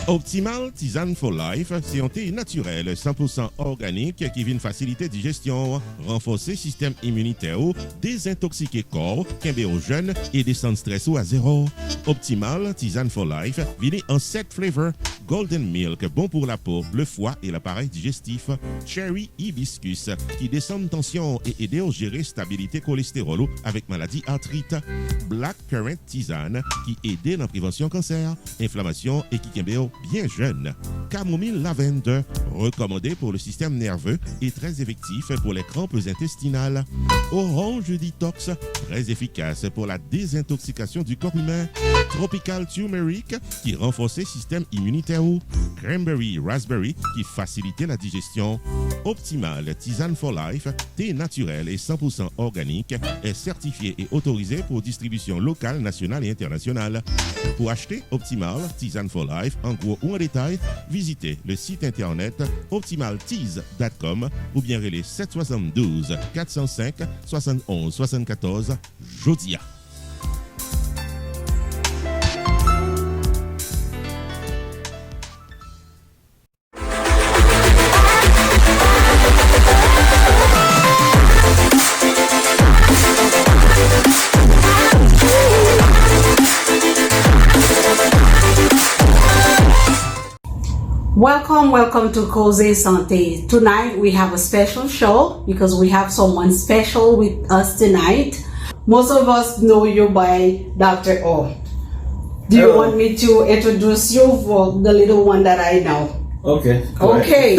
Optimal Tisane for Life, c'est un thé naturel 100% organique qui vient faciliter digestion, renforcer système immunitaire, désintoxiquer corps, camber aux jeunes et descendre stress à zéro. Optimal Tisane for Life vient en 7 flavors: Golden Milk, bon pour la peau, le foie et l'appareil digestif; Cherry Hibiscus, qui descend tension et aide à gérer stabilité cholestérol avec maladie arthrite; Black Currant Tisane, qui aide dans la prévention cancer, inflammation et qui camber bien jeune; Camomille Lavender, recommandé pour le système nerveux et très effectif pour les crampes intestinales; Orange Detox, très efficace pour la désintoxication du corps humain; Tropical Turmeric, qui renforce le système immunitaire; Cranberry Raspberry, qui facilite la digestion. Optimal Tisane for Life, thé naturel et 100% organique, est certifié et autorisé pour distribution locale, nationale et internationale. Pour acheter Optimal Tisane for Life en gros ou en détail, visitez le site internet optimaltease.com ou bien relais 772 405 71 74 Jodia. Welcome to Koze Sante. Tonight we have a special show because we have someone special with us tonight. Most of us know you by Dr. O. Do you want me to introduce you for the little one that I know? Okay. Okay.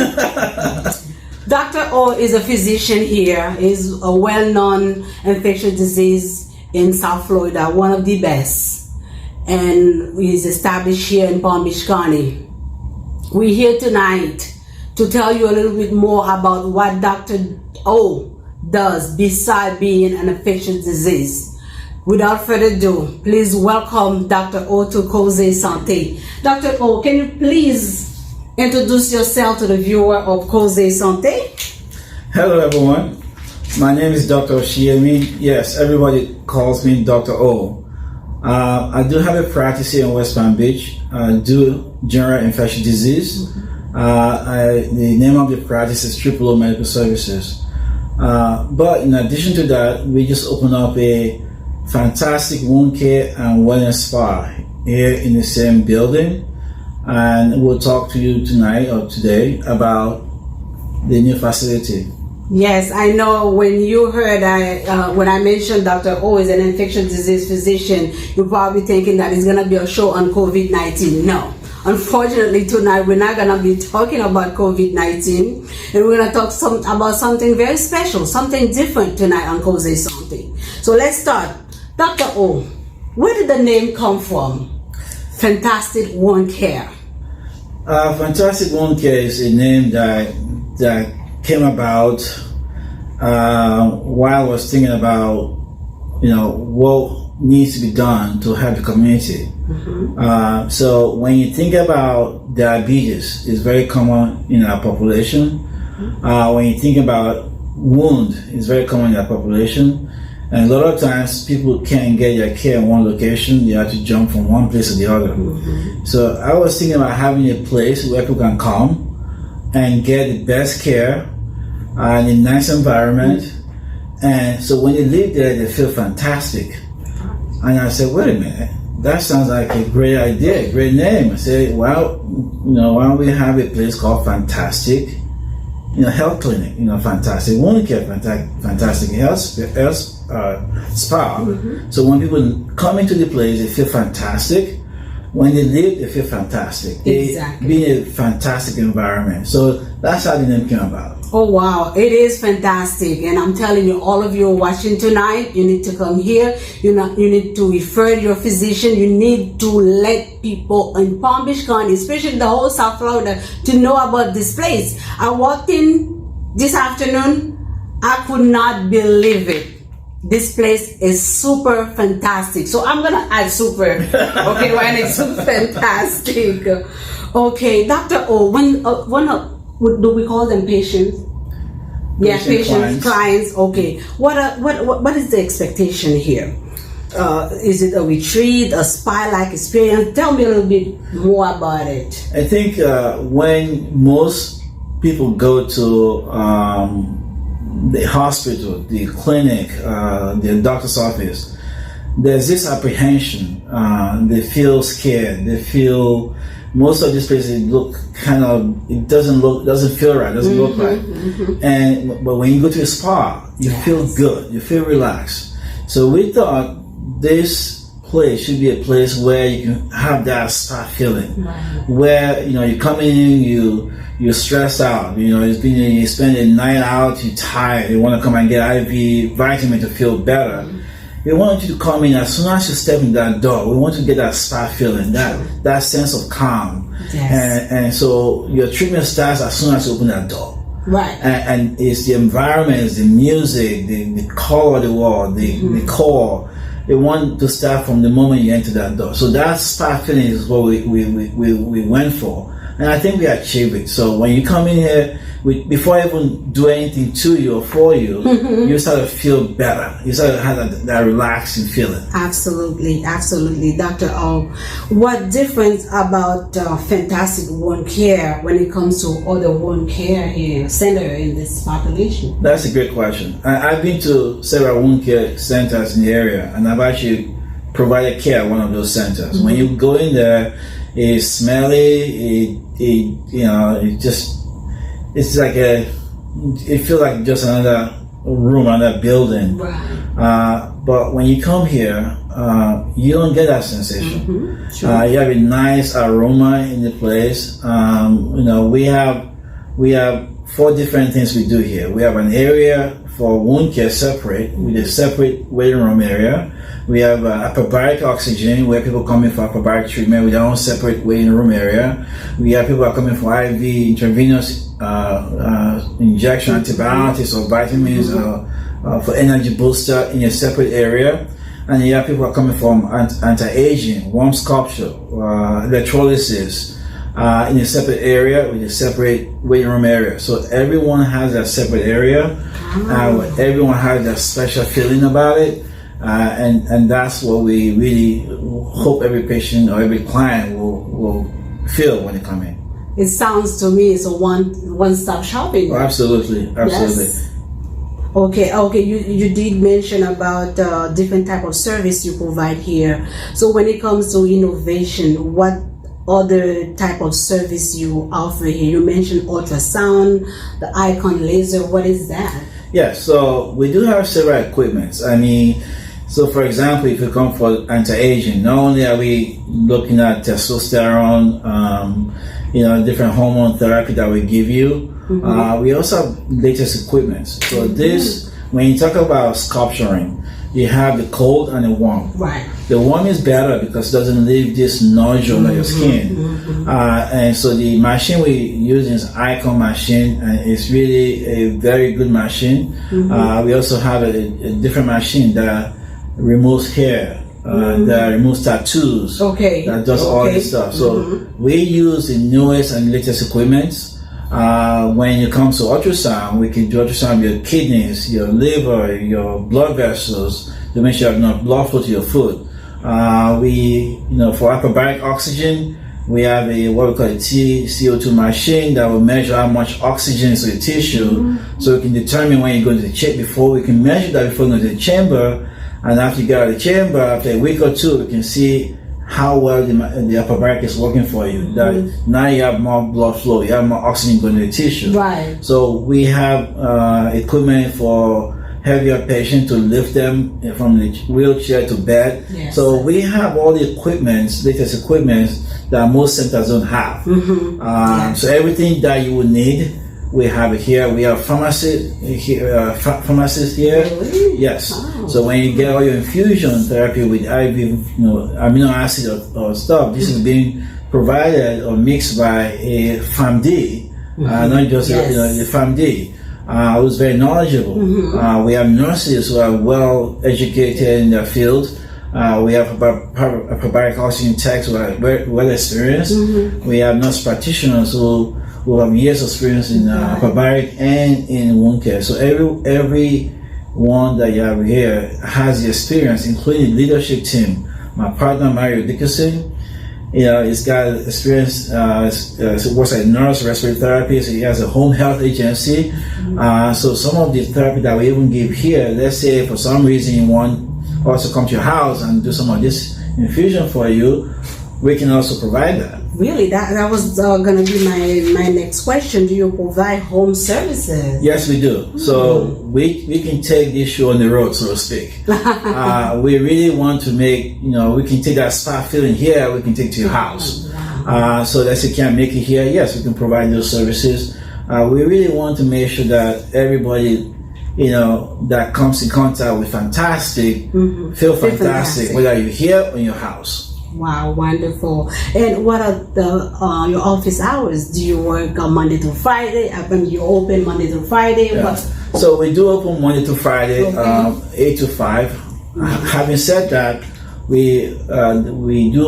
Dr. O is a physician here. He's a well-known infectious disease in South Florida, one of the best. And he's established here in Palm Beach County. We're here tonight to tell you a little bit more about what Dr. O does besides being an infectious disease. Without further ado, please welcome Dr. O to Koze Sante. Dr. O, can you please introduce yourself to the viewer of Koze Sante? Hello everyone, my name is Dr. Osiyemi. Yes, everybody calls me Dr. O. I do have a practice here in West Palm Beach. I do general infectious disease. The name of the practice is O Medical Services. But in addition to that, we just opened up a fantastic wound care and wellness spa here in the same building. And we'll talk to you tonight or today about the new facility. Yes, I know when you heard when I mentioned Dr. O is an infectious disease physician, you're probably thinking that it's going to be a show on COVID-19. No. Unfortunately, tonight we're not going to be talking about COVID-19, and we're going to talk about something very special, something different tonight on Koze Sante. So let's start. Dr. O, where did the name come from? Fantastic Wound Care. Fantastic Wound Care is a name that came about while I was thinking about, what needs to be done to help the community. Mm-hmm. So when you think about diabetes, it's very common in our population. Mm-hmm. When you think about wound, it's very common in our population. And a lot of times people can't get their care in one location. They have to jump from one place to the other. Mm-hmm. So I was thinking about having a place where people can come and get the best care in a nice environment. Mm-hmm. And so when they live there, they feel fantastic. And I said, wait a minute, that sounds like a great idea, a great name. I said, well, why don't we have a place called Fantastic, health clinic, fantastic wound care, fantastic health spa. Mm-hmm. So when people come into the place, they feel fantastic. When they live, they feel fantastic. Exactly. They be in a fantastic environment. So that's how the name came about. Oh wow, it is fantastic, and I'm telling you, all of you watching tonight, you need to come here. You need to refer to your physician. You need to let people in Palm Beach County, especially the whole South Florida, to know about this place. I walked in this afternoon. I could not believe it. This place is super fantastic. So I'm gonna add super. Okay, when it's super fantastic. Okay, Dr. O, when do we call them patients? Yeah, patients, clients. Okay. What is the expectation here? is it a retreat, a spa-like experience? Tell me a little bit more about it. I think when most people go to the hospital, the clinic, the doctor's office, there's this apprehension. They feel scared. They feel most of these places look kind of, it doesn't feel right, doesn't look right. But when you go to a spa, you feel good, you feel relaxed. So we thought this place should be a place where you can have that spa feeling, where you come in, you're stressed out, you spend a night out, you're tired, you want to come and get IV vitamin to feel better. We want you to come in as soon as you step in that door. We want to get that spa feeling, that sense of calm. And so your treatment starts as soon as you open that door. Right. And it's the environment, it's the music, the color of the wall, the core. They want to start from the moment you enter that door. So that spa feeling is what we went for. And I think we achieved it. So when you come in here, before I even do anything to you or for you, you start to feel better. You start to have that relaxing feeling. Absolutely, absolutely. Dr. O, what difference about fantastic wound care when it comes to other wound care here, center in this population? That's a great question. I've been to several wound care centers in the area, and I've actually provided care at one of those centers. When you go in there, it's smelly, it's like it feels like just another room, another building. Right. But when you come here, you don't get that sensation. Sure. You have a nice aroma in the place. We have 4 different things we do here. We have an area for wound care separate, with a separate waiting room area. We have hyperbaric oxygen, where people come in for hyperbaric treatment with their own separate waiting room area. We have people are coming for IV, intravenous injection, antibiotics or vitamins for energy booster in a separate area. And you have people are coming from anti-aging, warm sculpture, electrolysis in a separate area with a separate waiting room area. So everyone has a separate area. Everyone has a special feeling about it. And that's what we really hope every patient or every client will feel when they come in. It sounds to me it's a one-stop shopping. Oh, absolutely. Yes. Okay. You did mention about different type of service you provide here. So when it comes to innovation, what other type of service you offer here? You mentioned ultrasound, the icon laser. What is that? Yeah, so we do have several equipments. So for example, if you come for anti-aging, not only are we looking at testosterone, different hormone therapy that we give you, we also have latest equipment. So when you talk about sculpturing, you have the cold and the warm. Right. The warm is better because it doesn't leave this nodule on your skin. And so the machine we use is Icon machine, and it's really a very good machine. We also have a different machine that removes hair, that removes tattoos, that does all this stuff. So we use the newest and latest equipment. When it comes to ultrasound, we can do ultrasound of your kidneys, your liver, your blood vessels, to make sure you have enough blood flow to your foot. For hyperbaric oxygen, we have what we call a CO2 machine that will measure how much oxygen is in the tissue, so we can determine when you go to the chamber. Before we can measure that before you go to the chamber, and after you get out of the chamber, after a week or 2, we can see how well the hyperbaric is working for you. That now you have more blood flow, you have more oxygen going to the tissue. Right. So we have equipment for heavier patients to lift them from the wheelchair to bed. Yes. So we have all the latest equipment that most centers don't have. So everything that you would need, we have it here. We have pharmacists here. Really? Yes. Oh. So when you get all your infusion therapy with IV, amino acid or stuff, this is being provided or mixed by a PharmD, not just the PharmD. Who's very knowledgeable. We have nurses who are well educated in their field. We have hyperbaric oxygen techs who are well experienced. We have nurse practitioners who have years of experience in hyperbaric and in wound care. So every one that you have here has the experience, including leadership team. My partner, Mario Dickerson, he's got experience, he works at nurse, respiratory therapist. He has a home health agency. So some of the therapy that we even give here, let's say for some reason you want us to come to your house and do some of this infusion for you, we can also provide that. Really, that was going to be my next question. Do you provide home services? Yes, we do. So we can take this show on the road, so to speak. We really want to make, we can take that spa feeling here, we can take it to your house. So let's say you can't make it here, yes, we can provide those services. We really want to make sure that everybody, that comes in contact with Fantastic, feel fantastic, whether you're here or in your house. Wow, wonderful. And what are your office hours? Do you work Monday to Friday? You open Monday to Friday? Yeah. So we do open Monday to Friday, 8 to 5. Having said that, we do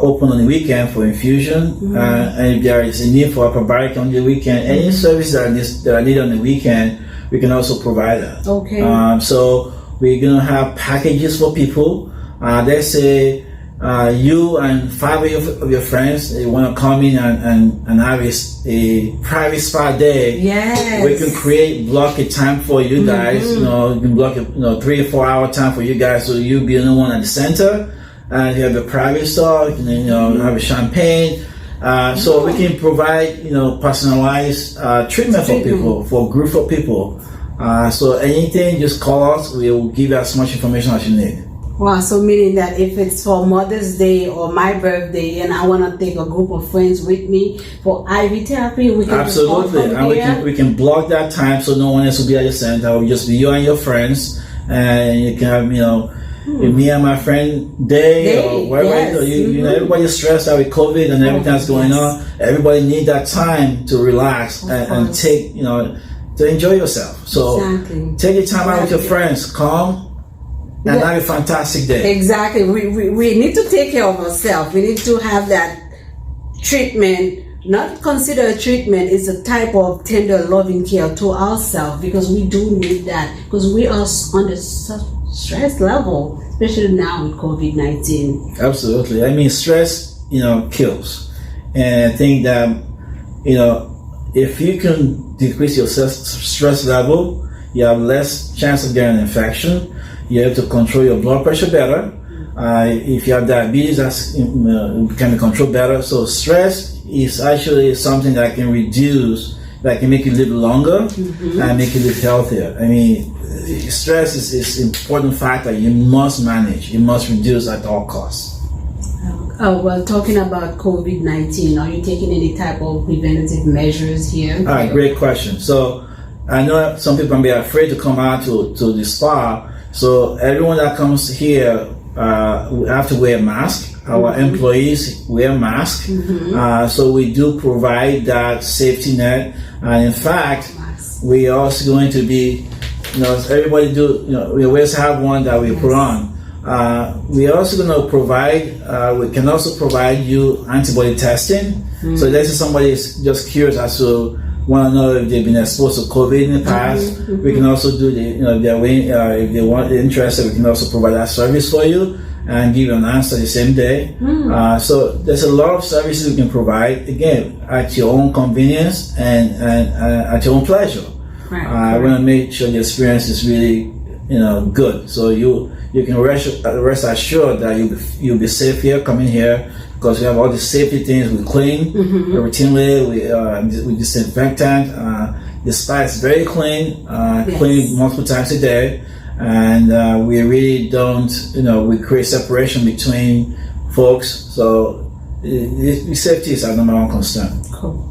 open on the weekend for infusion, and if there is a need for hyperbaric on the weekend, any service that are needed on the weekend, we can also provide that. Okay. So we're gonna have packages for people. Let's say you and 5 of your friends, they want to come in and have a private spa day. Yes. We can block a time for you guys. You can block a 3 or 4 hour time for you guys, so you'll be the one at the center, and you have a private store. You can have a champagne. So we can provide personalized treatment for people, for a group of people. So anything, just call us. We will give you as much information as you need. Wow, so meaning that if it's for Mother's Day or my birthday and I want to take a group of friends with me for IV therapy, we can absolutely, and we can block that time so no one else will be at the center. It will just be you and your friends, and you can have me and my friend day or wherever. Yes. Everybody's stressed out with COVID and everything that's going on. Everybody needs that time to relax and take to enjoy yourself. So take your time out with your friends. Come. And have a fantastic day. Exactly. We need to take care of ourselves. We need to have that treatment, not consider a treatment, it's a type of tender, loving care to ourselves, because we do need that, because we are on the stress level, especially now with COVID-19. Absolutely. I mean, stress, kills. And I think that, if you can decrease your stress level, you have less chance of getting an infection. You have to control your blood pressure better. If you have diabetes, can be controlled better. So stress is actually something that can reduce, that can make you live longer and make you live healthier. I mean, stress is an important factor you must manage. You must reduce at all costs. Oh, well, talking about COVID-19, are you taking any type of preventative measures here? All right, great question. So I know some people can be afraid to come out to the spa. So everyone that comes here, we have to wear a mask. Our employees wear masks. So we do provide that safety net. And in fact, we are also going to be, everybody we always have one that we put on. We are also going to provide, we can also provide you antibody testing. So let's say somebody is just curious as to want to know if they've been exposed to COVID in the past. We can also do if they want interested, we can also provide that service for you and give you an answer the same day. So there's a lot of services we can provide, again, at your own convenience and at your own pleasure. I want to make sure the experience is really good. So you can rest assured that you'll be safe here, coming here, because we have all the safety things. We clean routinely, we disinfectant. The spa is very clean, clean multiple times a day, and we really don't, we create separation between folks. So the safety is our number one concern.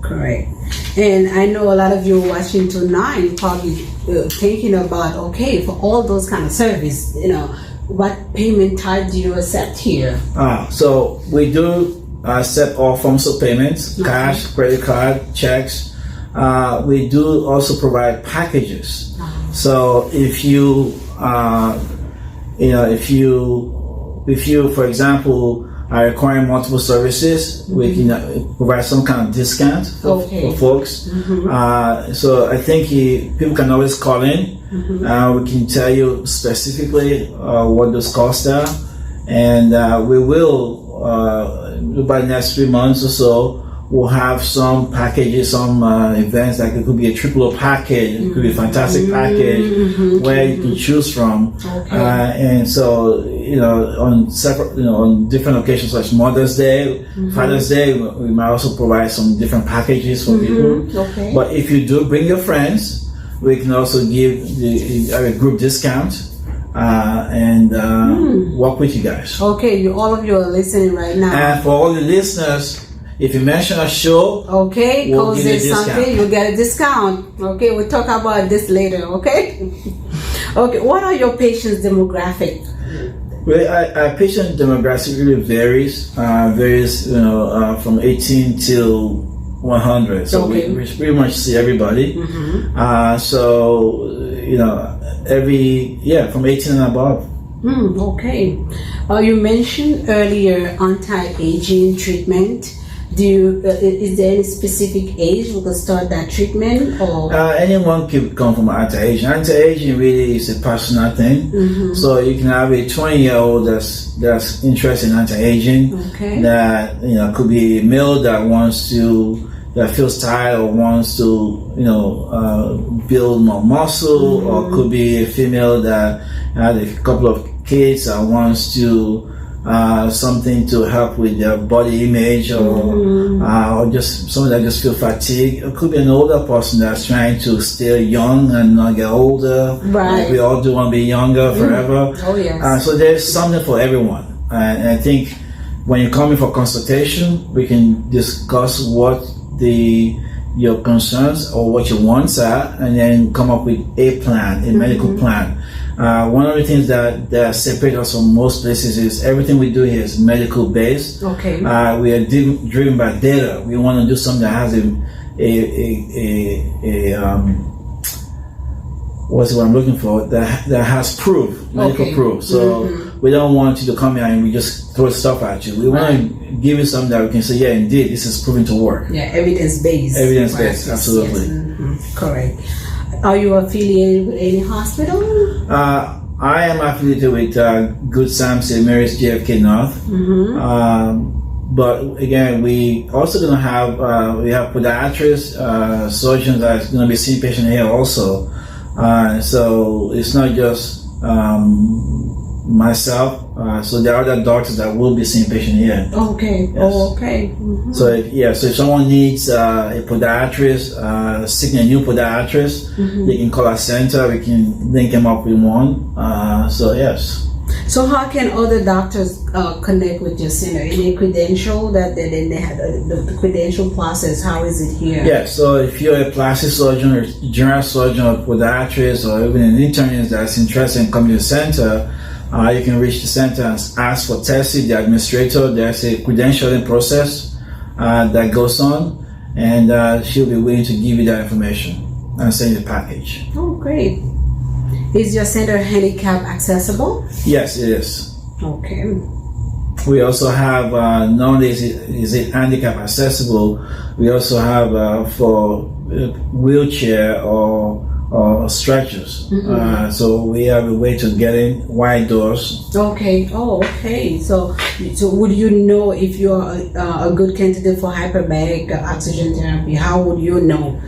Correct. And I know a lot of you watching tonight probably thinking about, okay, for all those kind of service, what payment type do you accept here? So we do accept all forms of payments, cash, credit card, checks. We do also provide packages. So if you, for example, are requiring multiple services, we can provide some kind of discount for folks. So I think people can always call in. We can tell you specifically what those costs are, and we will, by the next 3 months or so, we'll have some packages, some events, like it could be a triple package, it could be a fantastic package where you can choose from. And so, on separate, on different occasions such as Mother's Day, Father's Day, we might also provide some different packages for people. But if you do bring your friends, we can also give a group discount and work with you guys. Okay, all of you are listening right now. And for all the listeners, if you mention a show, we'll give you a discount. You'll get a discount. Okay, we'll talk about this later. Okay. Okay. What are your patients' demographic? Well, our patient demographic really varies. From 18 till 100. So we pretty much see everybody. From 18 and above. Okay. You mentioned earlier anti-aging treatment. Is there any specific age we can start that treatment, or anyone can come from anti-aging? Anti-aging really is a personal thing. So you can have a 20-year-old that's interested in anti-aging. That could be a male that feels tired or wants to build more muscle, or could be a female that had a couple of kids and wants to something to help with their body image, or just someone that just feel fatigued. It could be an older person that's trying to stay young and not get older. Like we all do want to be younger forever. So there's something for everyone. And I think when you come in for consultation, we can discuss what your concerns or what your wants are, and then come up with a plan, a medical plan. One of the things that separate us from most places is everything we do here is medical based. We are driven by data. We want to do something that has what's what I'm looking for, that has proof, medical proof. So we don't want you to come here and we just throw stuff at you. We want to give you something that we can say, yeah, indeed, this is proven to work. Yeah, evidence-based. Evidence-based, absolutely. Yes. Correct. Are you affiliated with any hospital? I am affiliated with Good Sam St. Mary's JFK North. But again, we also going to have we have podiatrists, surgeons that's going to be seeing patients here also. So it's not just myself. So there are other doctors that will be seeing patients here. So if someone needs a podiatrist, seeking a new podiatrist, they can call our center. We can link them up with one. So how can other doctors connect with your center? Any credential that they have the credential process? How is it here? Yeah. So if you're a plastic surgeon, or general surgeon, or podiatrist, or even an internist that's interested in coming to the center, you can reach the center and ask for Tessie, the administrator. There's a credentialing process that goes on, and she'll be willing to give you that information and send you the package. Oh, great. Is your center handicap accessible? Yes, it is. Okay. We also have, not only is it handicap accessible, we also have for wheelchair or stretchers. So we have a way to get in, wide doors. Okay. So would you know if you're a good candidate for hyperbaric oxygen therapy? How would you know?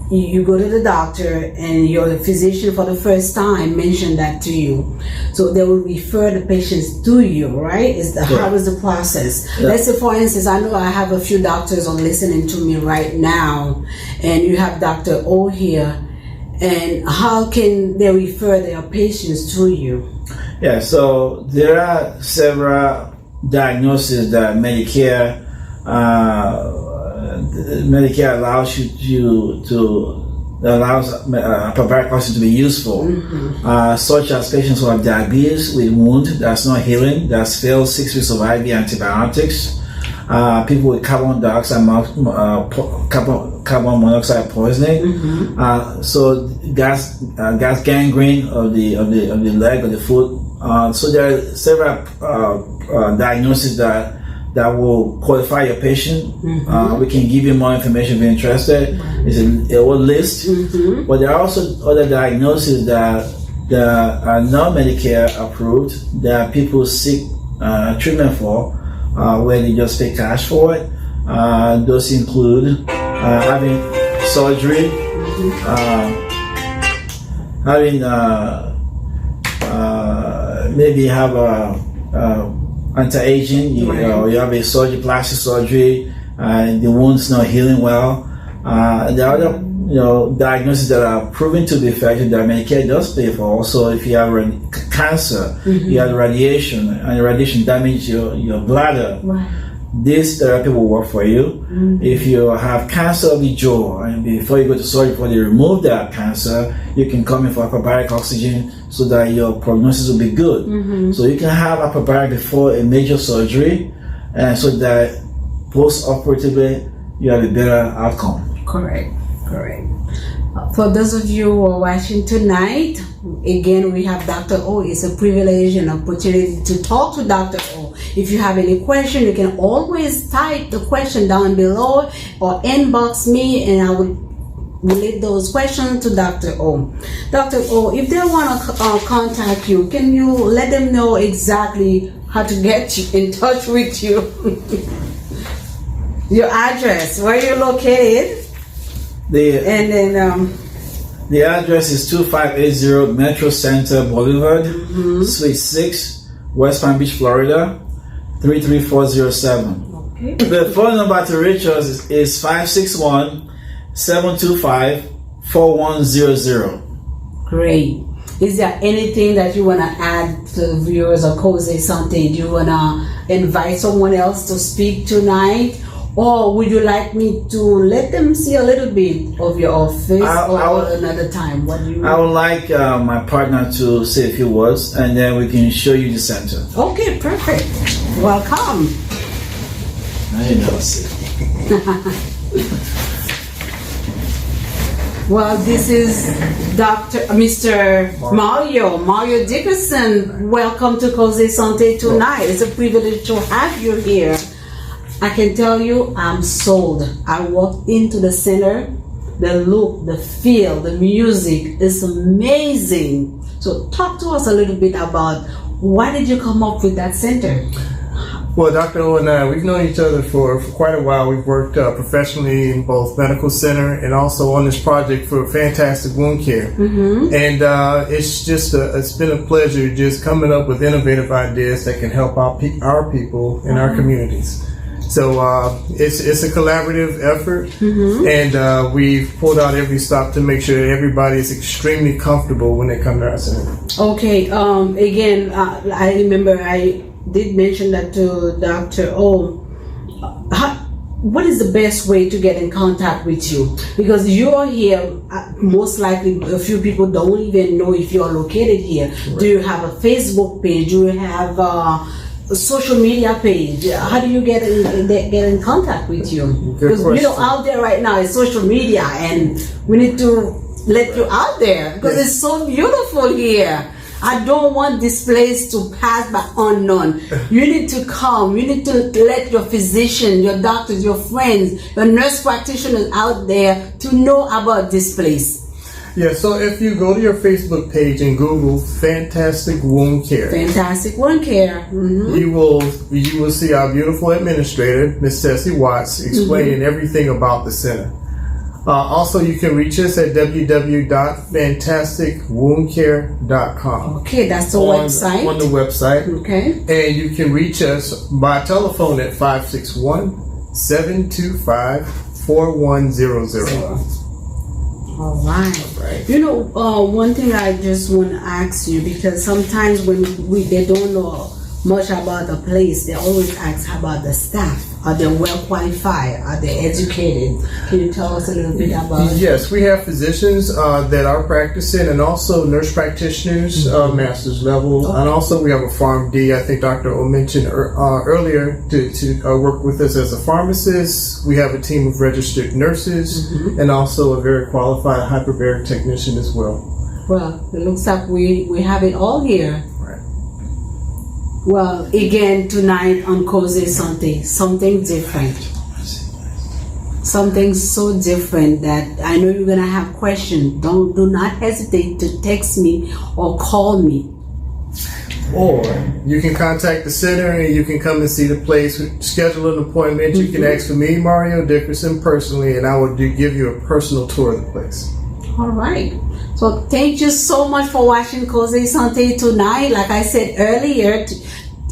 You go to the doctor and your physician for the first time mentioned that to you. So they will refer the patients to you, right? How is the process? Yeah. Let's say, for instance, I know I have a few doctors on listening to me right now, and you have Dr. O here, and how can they refer their patients to you? Yeah, so there are several diagnoses that Medicare allows hyperbaric oxygen to be useful, such as patients who have diabetes with wound that's not healing, that's failed 6 weeks of IV antibiotics, people with carbon monoxide poisoning, so gas gangrene of the leg or the foot, So there are several diagnoses that will qualify your patient. We can give you more information if you're interested. It's a whole list. But there are also other diagnoses that are not Medicare approved that people seek treatment for, where they just pay cash for it. Those include having surgery, having maybe have anti-aging, you have a surgery, plastic surgery, and the wound's not healing well. There are other diagnoses that are proven to be effective that Medicare does pay for. Also, if you have cancer, you have radiation, and radiation damage your bladder. This therapy will work for you. If you have cancer of the jaw, and before you go to surgery, before they remove that cancer, you can come in for hyperbaric oxygen so that your prognosis will be good. So you can have hyperbaric before a major surgery, and so that post-operatively you have a better outcome. Correct. For those of you who are watching tonight, again, we have Dr. O. It's a privilege and opportunity to talk to Dr. O. If you have any question, you can always type the question down below or inbox me, and I will relate those questions to Dr. O. Dr. O, if they want to contact you, can you let them know exactly how to get in touch with you? Your address, where you're located? The address is 2580 Metrocentre Blvd, Suite 6, West Palm Beach, Florida, 33407. Okay. The phone number to reach us is 561-725-4100. Great. Is there anything that you want to add to the viewers of Koze Sante? Do you want to invite someone else to speak tonight? Or would you like me to let them see a little bit of your office or another time? What do you? I would like my partner to say a few words, and then we can show you the center. Okay, perfect. Welcome. I didn't know. Well, this is Mr. Mario Dickerson. Welcome to Koze Sante tonight. It's a privilege to have you here. I can tell you, I'm sold. I walked into the center. The look, the feel, the music is amazing. So talk to us a little bit about why did you come up with that center? Well, Dr. O and I, we've known each other for quite a while. We've worked professionally in both medical center and also on this project for Fantastic Wound Care. And it's just it's been a pleasure just coming up with innovative ideas that can help our people in our communities. So it's a collaborative effort, and we've pulled out every stop to make sure that everybody is extremely comfortable when they come to our center. Okay. Again, I remember I did mention that to Dr. O. What is the best way to get in contact with you? Because you're here, most likely a few people don't even know if you're located here. Right. Do you have a Facebook page? Do you have a social media page? How do you get in contact with you? Because out there right now is social media, and we need to let you out there because it's so beautiful here. I don't want this place to pass by unknown. You need to come. You need to let your physician, your doctors, your friends, your nurse practitioners out there to know about this place. Yeah, so if you go to your Facebook page and Google Fantastic Wound Care. Fantastic Wound Care. You will see our beautiful administrator, Ms. Tessie Watts, explaining everything about the center. Also, you can reach us at www.fantasticwoundcare.com. Okay, that's the website. On the website. Okay. And you can reach us by telephone at 561-725-4100. All right. You know, one thing I just want to ask you, because sometimes when they don't know much about the place, they always ask about the staff. Are they well qualified? Are they educated? Can you tell us a little bit about it? Yes, we have physicians that are practicing, and also nurse practitioners, master's level, and also we have a PharmD. I think Dr. O mentioned earlier to work with us as a pharmacist. We have a team of registered nurses, and also a very qualified hyperbaric technician as well. Well, it looks like we have it all here. Right. Well, again, tonight on Koze Sante, something different. Something so different that I know you're going to have questions. Do not hesitate to text me or call me. Or you can contact the center and you can come and see the place, schedule an appointment. You can ask for me, Mario Dickerson, personally, and I will give you a personal tour of the place. All right. So thank you so much for watching Koze Sante tonight. Like I said earlier,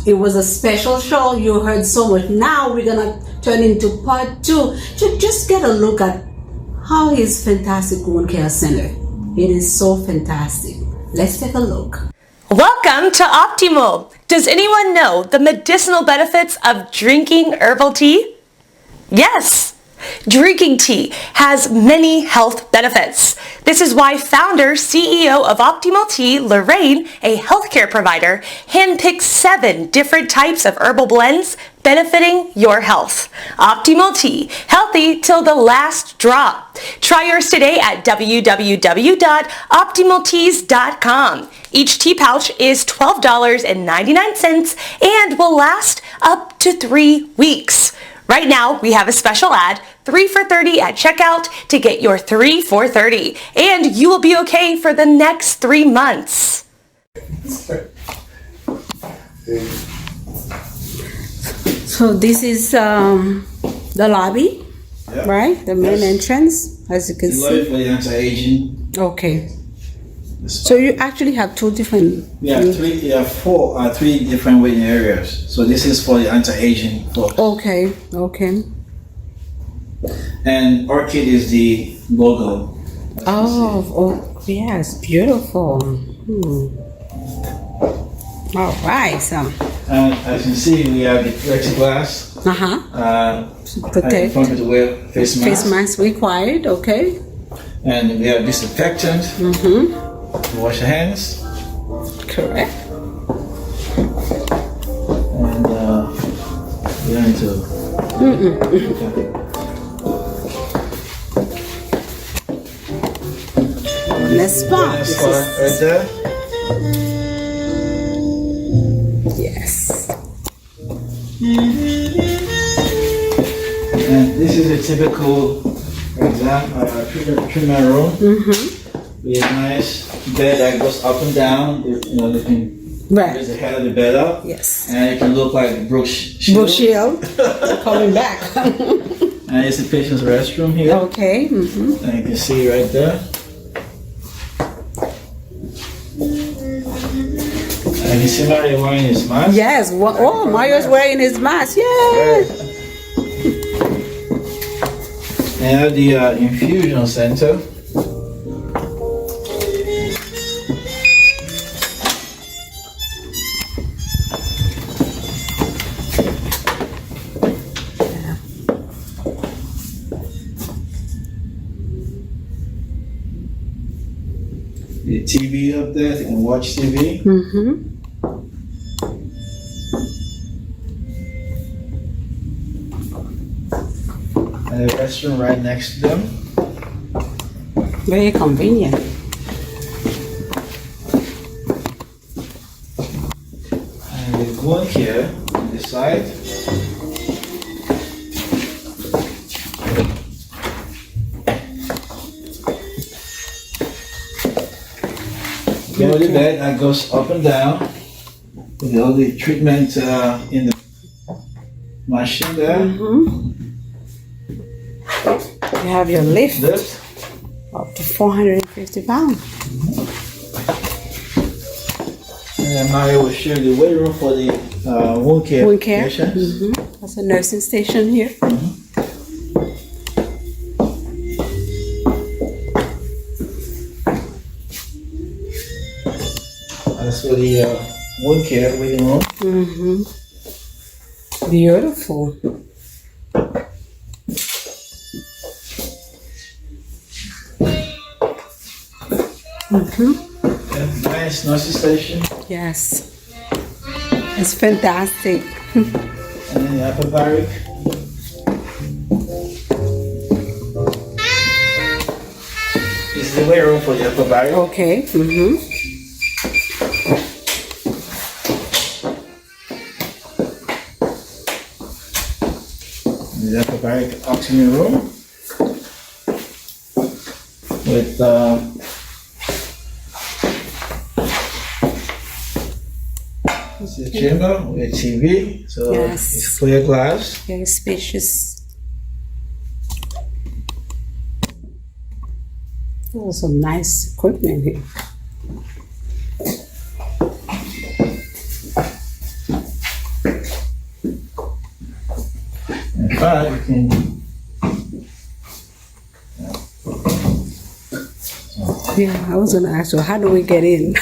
it was a special show. You heard so much. Now we're going to turn into part 2 to just get a look at how his fantastic wound care center. It is so fantastic. Let's take a look. Welcome to OPTEAMAL. Does anyone know the medicinal benefits of drinking herbal tea? Yes. Drinking tea has many health benefits. This is why founder, CEO of Optimal Tea, Lorraine, a healthcare provider, handpicked 7 different types of herbal blends benefiting your health. Optimal Tea, healthy till the last drop. Try yours today at www.optimalteas.com. Each tea pouch is $12.99 and will last up to 3 weeks. Right now, we have a special ad, 3 for $30 at checkout to get your 3 for $30. And you will be okay for the next 3 months. So this is the lobby, Yep. right? The main entrance, as you can You see. for the anti-aging. Okay. So you actually have 2 different. Three different waiting areas. So this is for the anti-aging folks. Okay. Okay. And Orchid is the logo. Oh, yes, beautiful. All right. So. And as you can see, we have the plexiglass. Protect. Front of the wear face mask. Face mask required. Okay. And we have disinfectant. To wash your hands. Correct. And we're going to. Let's spot. Right there. Yes. And this is a typical treatment room. We have a nice bed that goes up and down. You can raise the head of the bed up. Yes. And it can look like Brooke Shield. Brooke Shield. Coming back. And it's the patient's restroom here. Okay. And you can see right there. And you see Mario wearing his mask? Yes. Oh, Mario's wearing his mask. Yay! And the infusion center. The TV up there, you can watch TV. And a restroom right next to them. Very convenient. And the wound care on this side. You know the bed that goes up and down with all the treatment in the machine there. You have your lift Lift. up to 450 pounds. And then Mario will show you the waiting room for the wound care Wound care. patients. That's a nursing station here. That's for the wound care waiting room. Beautiful. And nice nursing station. Yes. It's fantastic. And then the upper barrack. This is the waiting room for the upper barrack. the hyperbaric oxygen room with it's a chamber with TV, so Yes. it's clear glass. Very spacious. Oh, some nice equipment here. In fact, you can Yeah, I was gonna ask you, how do we get in?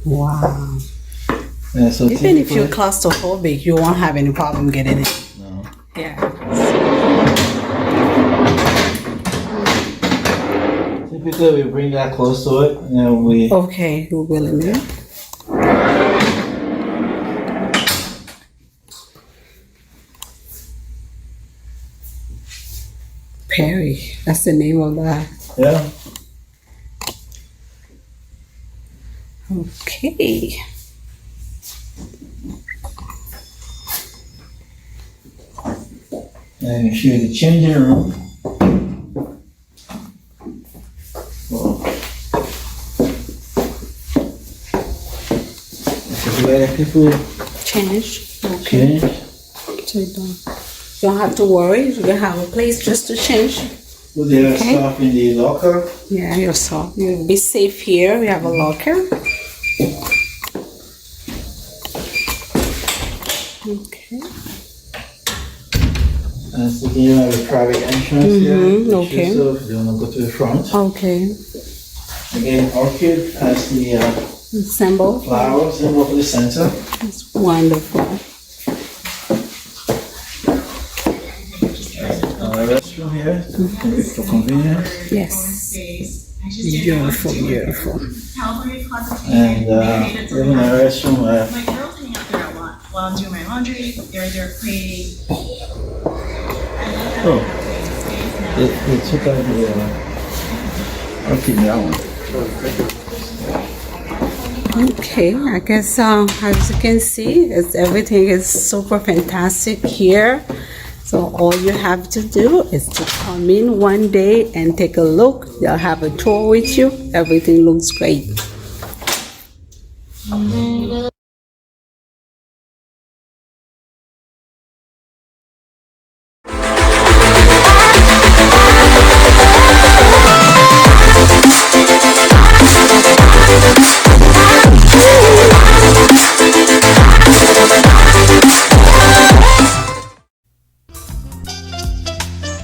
Wow. yeah, so Even if typically- you're claustrophobic, you won't have any problem getting in. No. Yeah. Typically, we bring that close to it, and we Okay, we'll go in there. Perry, that's the name of that. yeah. Okay. And you show the changing room. Well, it's where people Change. Okay. change. So you don't have to worry. You have a place just to change. Put their Okay. stuff in the locker. Yeah, you'll be safe here. We have a locker. Okay. And so you have a private entrance here. okay. So if you want to go to the front. Okay. Again, orchid has the Symbol. flower symbol for the center. It's wonderful. Restroom here for convenience. Yes. Beautiful, beautiful. And even a restroom where My girls hang out there a lot while I'm doing my laundry. They're creating. oh, they took out the orchid that one. Okay, I guess as you can see, everything is super fantastic here. So all you have to do is to come in one day and take a look. They'll have a tour with you. Everything looks great.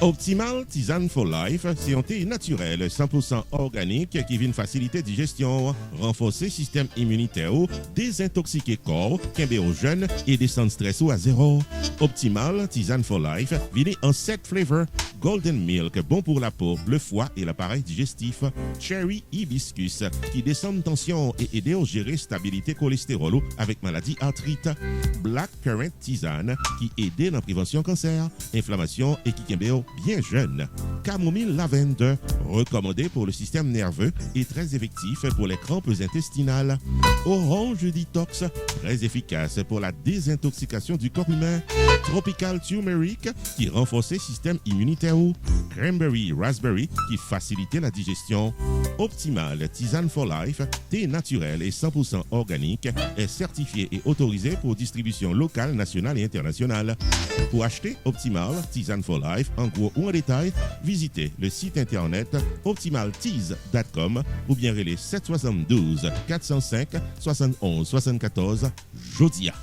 Optimal Tisane for Life, c'est un thé naturel 100% organique qui vient faciliter digestion, renforcer système immunitaire, désintoxiquer corps, kembe aux jeunes et descendre stress à zéro. Optimal Tisane for Life vient en 7 flavors: Golden Milk, bon pour la peau, le foie et l'appareil digestif, Cherry Hibiscus, qui descend tension et aide à gérer stabilité cholestérol avec maladie arthrite, Black Currant Tisane, qui aide dans la prévention cancer, inflammation et qui kembe bien jeune. Camomille lavender, recommandé pour le système nerveux et très effectif pour les crampes intestinales. Orange detox, très efficace pour la désintoxication du corps humain. Tropical turmeric, qui renforce le système immunitaire. Cranberry raspberry, qui facilite la digestion. Optimal Tisane for Life, thé naturel et 100% organique, est certifié et autorisé pour distribution locale, nationale et internationale. Pour acheter Optimal Tisane for Life en gros ou en détail, visitez le site internet optimaltease.com ou bien relais 772 405 71 74 Jodia.